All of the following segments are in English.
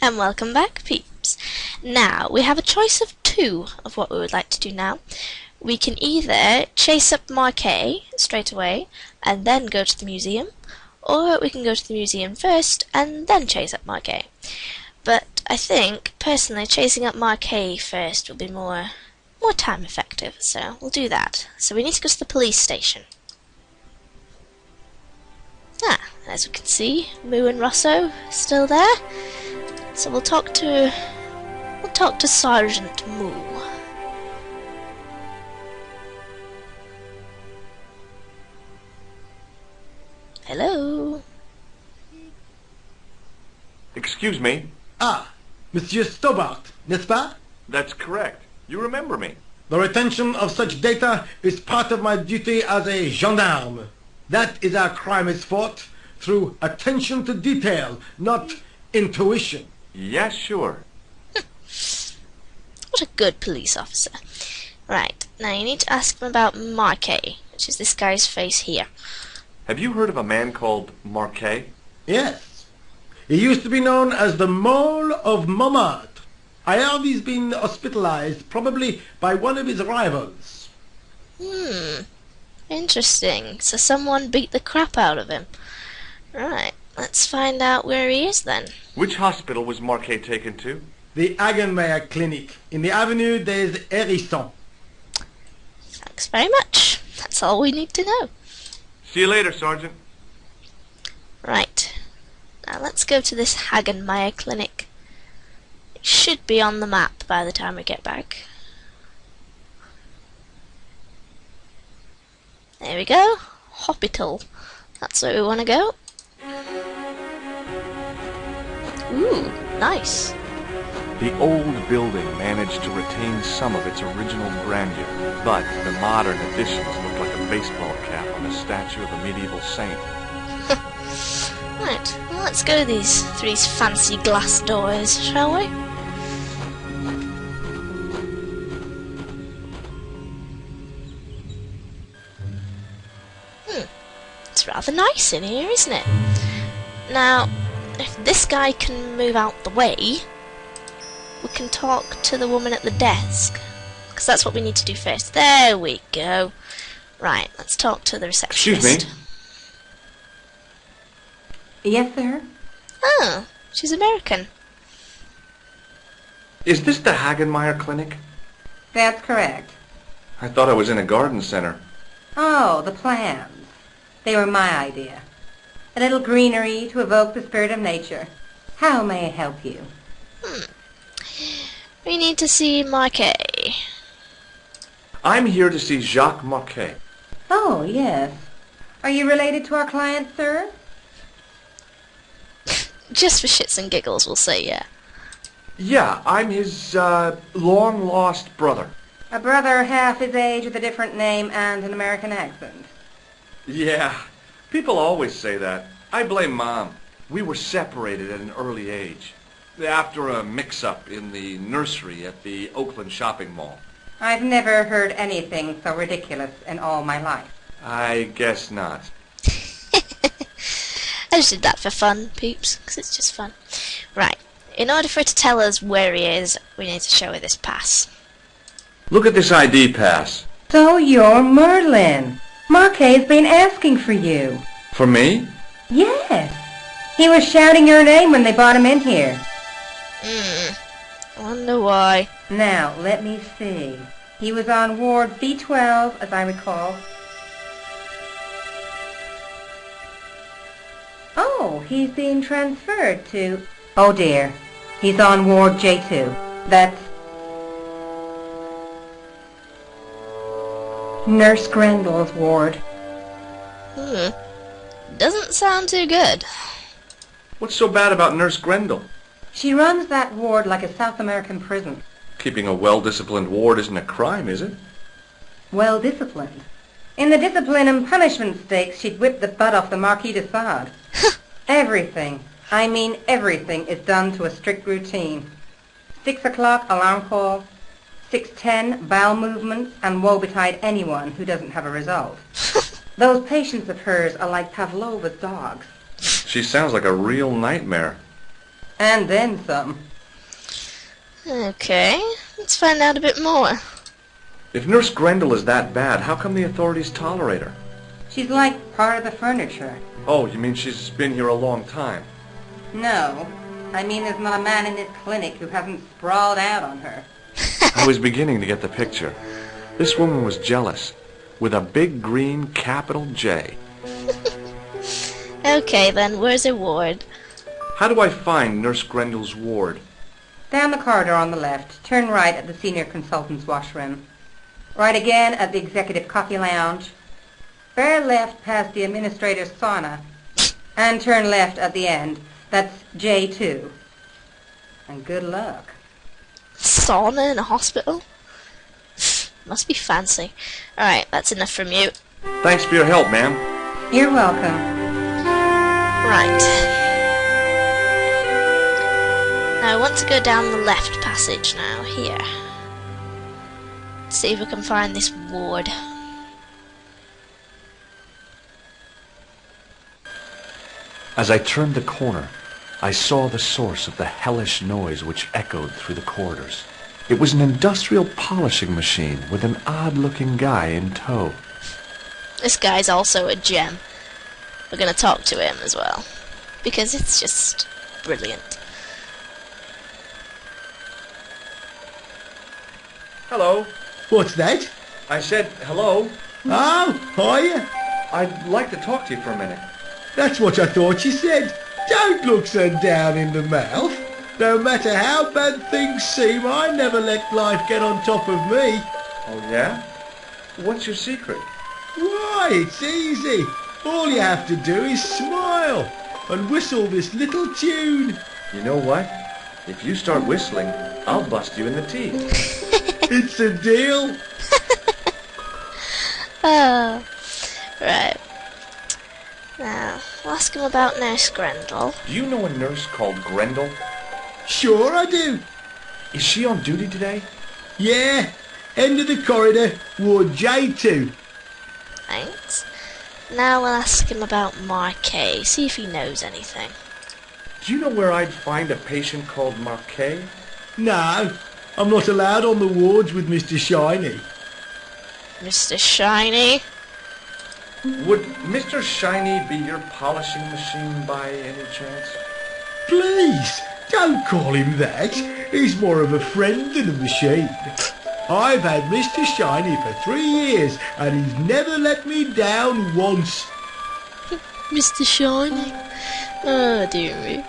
And welcome back, peeps. Now, we have a choice of two of what we would like to do now. We can either chase up Marquet straight away and then go to the museum, or we can go to the museum first and then chase up Marquet. But I think, personally, chasing up Marquet first will be more time effective, so we'll do that. So we need to go to the police station. As we can see, Moo and Rosso still there. So we'll talk to Sergeant Moo. Hello. Excuse me? Ah, Monsieur Stobart, n'est-ce pas? That's correct. You remember me. The retention of such data is part of my duty as a gendarme. That is how crime is fought, through attention to detail, not intuition. Yes, sure. What a good police officer. Right, now you need to ask him about Marquet, which is this guy's face here. Have you heard of a man called Marquet? Yes. He used to be known as the Mole of Montmartre. I heard he's been hospitalized, probably by one of his rivals. Interesting. So someone beat the crap out of him. Right, let's find out where he is then. Which hospital was Marquet taken to? The Hagenmeyer Clinic, in the Avenue des Hérissons. Thanks very much. That's all we need to know. See you later, Sergeant. Right. Now let's go to this Hagenmeyer Clinic. It should be on the map by the time we get back. There we go. Hospital. That's where we want to go. Ooh, nice. The old building managed to retain some of its original grandeur, but the modern additions look like a baseball cap on a statue of a medieval saint. Right, well, let's go through these fancy glass doors, shall we? It's rather nice in here, isn't it? Now, if this guy can move out the way, we can talk to the woman at the desk, because that's what we need to do first. There we go. Right, let's talk to the receptionist. Excuse me? Yes, sir? Oh, she's American. Is this the Hagenmeyer Clinic? That's correct. I thought I was in a garden center. Oh, the plans. They were my idea. A little greenery to evoke the spirit of nature. How may I help you? We need to see Marquet. I'm here to see Jacques Marquet. Oh, yes. Are you related to our client, sir? Just for shits and giggles, we'll say yeah. Yeah, I'm his, long-lost brother. A brother half his age with a different name and an American accent. Yeah, people always say that. I blame Mom. We were separated at an early age, after a mix-up in the nursery at the Oakland shopping mall. I've never heard anything so ridiculous in all my life. I guess not. I just did that for fun, peeps, because it's just fun. Right, in order for her to tell us where he is, we need to show her this pass. Look at this ID pass. So you're Merlin. Marquet's been asking for you. For me? Yes. He was shouting your name when they brought him in here. I wonder why. Now, let me see. He was on Ward B12, as I recall. Oh, he's being transferred to... Oh dear. He's on Ward J2. That's... Nurse Grendel's ward. Doesn't sound too good. What's so bad about Nurse Grendel? She runs that ward like a South American prison. Keeping a well-disciplined ward isn't a crime, is it? Well disciplined. In the discipline and punishment stakes, she'd whip the butt off the Marquis de Sade. Everything, I mean everything, is done to a strict routine. 6 o'clock alarm call, 6:10 bowel movements, and woe betide anyone who doesn't have a result. Those patients of hers are like Pavlova's dogs. She sounds like a real nightmare. And then some. Okay, let's find out a bit more. If Nurse Grendel is that bad, how come the authorities tolerate her? She's like part of the furniture. Oh, you mean she's been here a long time? No, I mean there's not a man in this clinic who hasn't sprawled out on her. I was beginning to get the picture. This woman was jealous, with a big green capital J. Okay then, where's her ward? How do I find Nurse Grendel's ward? Down the corridor on the left, turn right at the senior consultant's washroom. Right again at the executive coffee lounge. Bear left past the administrator's sauna. And turn left at the end. That's J2. And good luck. Sauna in a hospital? Must be fancy. Alright, that's enough from you. Thanks for your help, ma'am. You're welcome. Right. Now I want to go down the left passage now, here. Let's see if we can find this ward. As I turned the corner, I saw the source of the hellish noise which echoed through the corridors. It was an industrial polishing machine with an odd-looking guy in tow. This guy's also a gem. We're going to talk to him as well, because it's just brilliant. Hello. What's that? I said hello. Oh, hiya. I'd like to talk to you for a minute. That's what I thought you said. Don't look so down in the mouth. No matter how bad things seem, I never let life get on top of me. Oh, yeah? What's your secret? Why, it's easy. All you have to do is smile and whistle this little tune. You know what? If you start whistling, I'll bust you in the teeth. It's a deal. Oh, right. Now, we'll ask him about Nurse Grendel. Do you know a nurse called Grendel? Sure I do. Is she on duty today? Yeah, end of the corridor, ward J2. Thanks. Now we'll ask him about Marquet, see if he knows anything. Do you know where I'd find a patient called Marquet? No, I'm not allowed on the wards with Mr. Shiny. Mr. Shiny? Would Mr. Shiny be your polishing machine by any chance? Please, don't call him that. He's more of a friend than a machine. I've had Mr. Shiny for 3 years, and he's never let me down once. Mr. Shiny? Oh, dear me.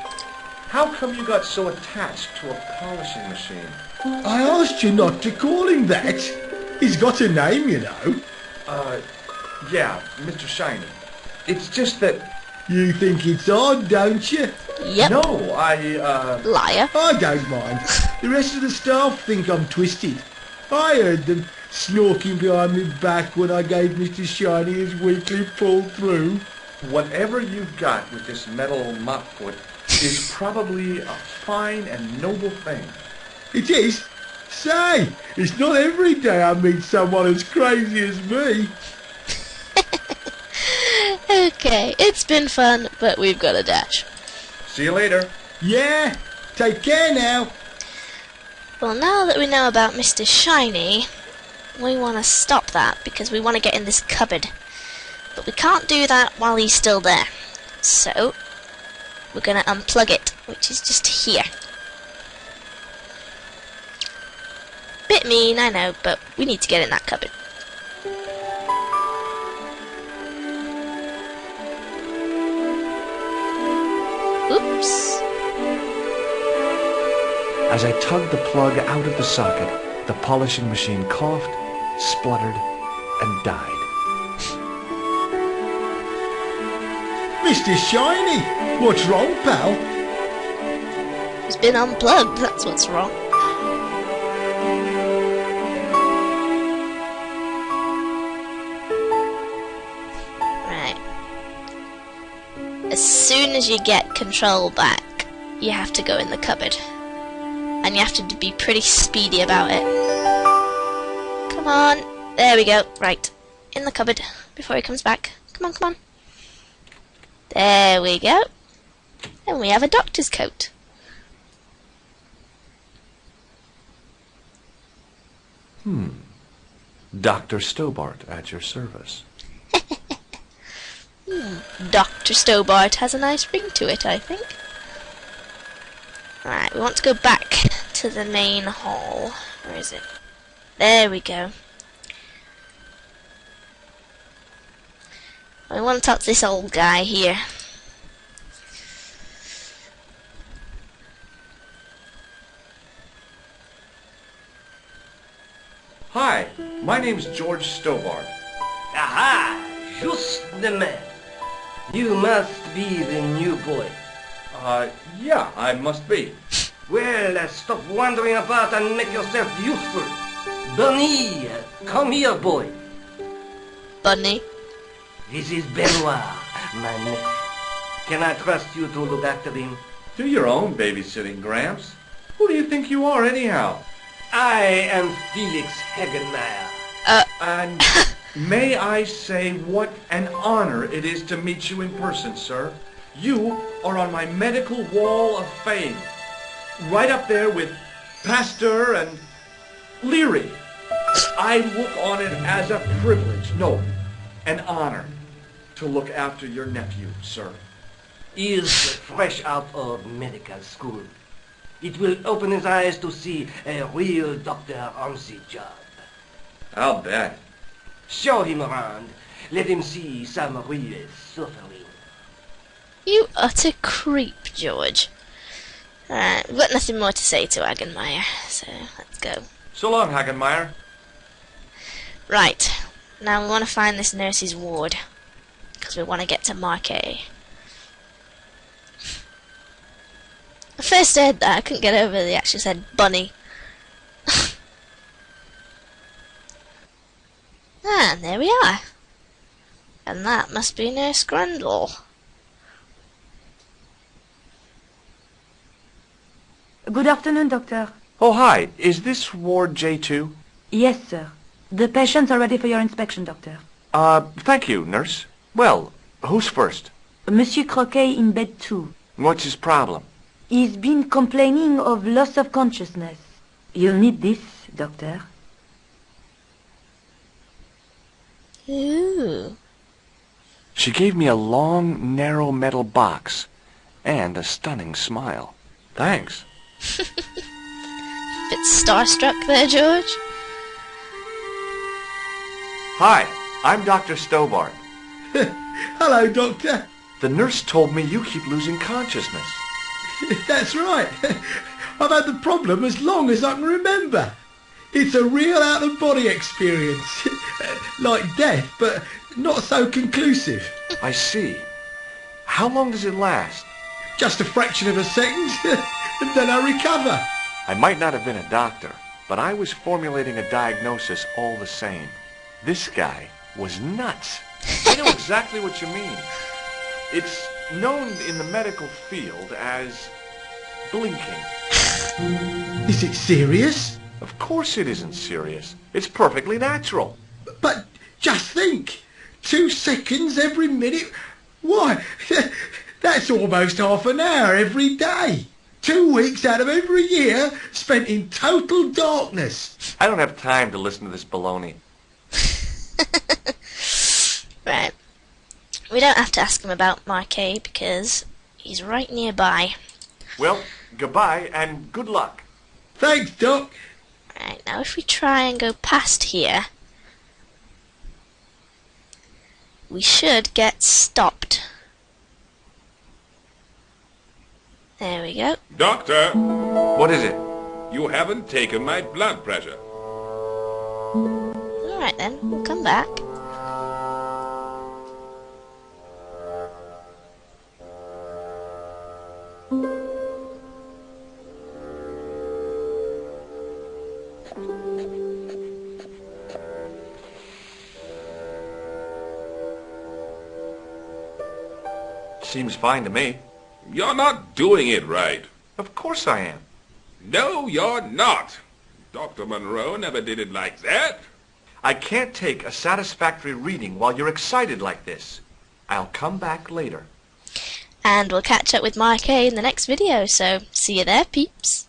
How come you got so attached to a polishing machine? I asked you not to call him that. He's got a name, you know. Yeah, Mr. Shiny. It's just that... You think it's odd, don't you? Yep. No, Liar. I don't mind. The rest of the staff think I'm twisted. I heard them snorking behind my back when I gave Mr. Shiny his weekly pull-through. Whatever you've got with this metal mop foot is probably a fine and noble thing. It is? Say, it's not every day I meet someone as crazy as me. Okay, it's been fun, but we've got a dash. See you later. Yeah, take care now. Well, now that we know about Mr. Shiny, we want to stop that because we want to get in this cupboard. But we can't do that while he's still there. So, we're going to unplug it, which is just here. Bit mean, I know, but we need to get in that cupboard. Oops. As I tugged the plug out of the socket, the polishing machine coughed, spluttered, and died. Mr. Shiny, what's wrong, pal? It's been unplugged, that's what's wrong. Right. As soon as you get control back, you have to go in the cupboard. And you have to be pretty speedy about it. Come on. There we go. Right. In the cupboard before he comes back. Come on, come on. There we go. And we have a doctor's coat. Dr. Stobart at your service. Dr. Stobart has a nice ring to it, I think. Right, we want to go back to the main hall. Where is it? There we go. I want to talk to this old guy here. Hi, my name's George Stobart. Aha! Just the man. You must be the new boy. Yeah, I must be. Well, stop wandering about and make yourself useful. Bunny, come here, boy. Bunny. This is Benoit, my nephew. Can I trust you to look after him? Do your own babysitting, Gramps. Who do you think you are, anyhow? I am Felix Hagenmeyer. And may I say what an honor it is to meet you in person, sir. You are on my medical wall of fame. Right up there with Pasteur and Leary. I look on it as a privilege, no, an honor, to look after your nephew, sir. He is fresh out of medical school. It will open his eyes to see a real doctor on the job. I'll bet. Show him around. Let him see some real suffering. You utter creep, George. Alright, we've got nothing more to say to Hagenmeyer, so let's go. So long, Hagenmeyer. Right, now we want to find this nurse's ward, because we want to get to Marquet. I first heard that, I couldn't get over they actually said bunny. And there we are. And that must be Nurse Grundle. Good afternoon, Doctor. Oh, hi. Is this Ward J2? Yes, sir. The patients are ready for your inspection, Doctor. Thank you, nurse. Well, who's first? Monsieur Croquet in bed 2. What's his problem? He's been complaining of loss of consciousness. You'll need this, Doctor. Ooh. She gave me a long, narrow metal box and a stunning smile. Thanks. Bit starstruck there, George. Hi, I'm Dr. Stobart. Hello, Doctor. The nurse told me you keep losing consciousness. That's right. I've had the problem as long as I can remember. It's a real out-of-body experience. Like death, but not so conclusive. I see. How long does it last? Just a fraction of a second, and then I recover. I might not have been a doctor, but I was formulating a diagnosis all the same. This guy was nuts. I know exactly what you mean. It's known in the medical field as blinking. Is it serious? Of course it isn't serious. It's perfectly natural. But just think, 2 seconds every minute. Why, that's almost half an hour every day. 2 weeks out of every year spent in total darkness. I don't have time to listen to this baloney. Right. We don't have to ask him about Marquet because he's right nearby. Well, goodbye and good luck. Thanks, Doc. Right, now if we try and go past here, we should get stopped. There we go. Doctor, What is it? you haven't taken my blood pressure. Alright then, we'll come back. Seems fine to me. You're not doing it right. Of course I am. No, you're not. Dr. Monroe never did it like that. I can't take a satisfactory reading while you're excited like this. I'll come back later. And we'll catch up with Marquet in the next video, so see you there, peeps.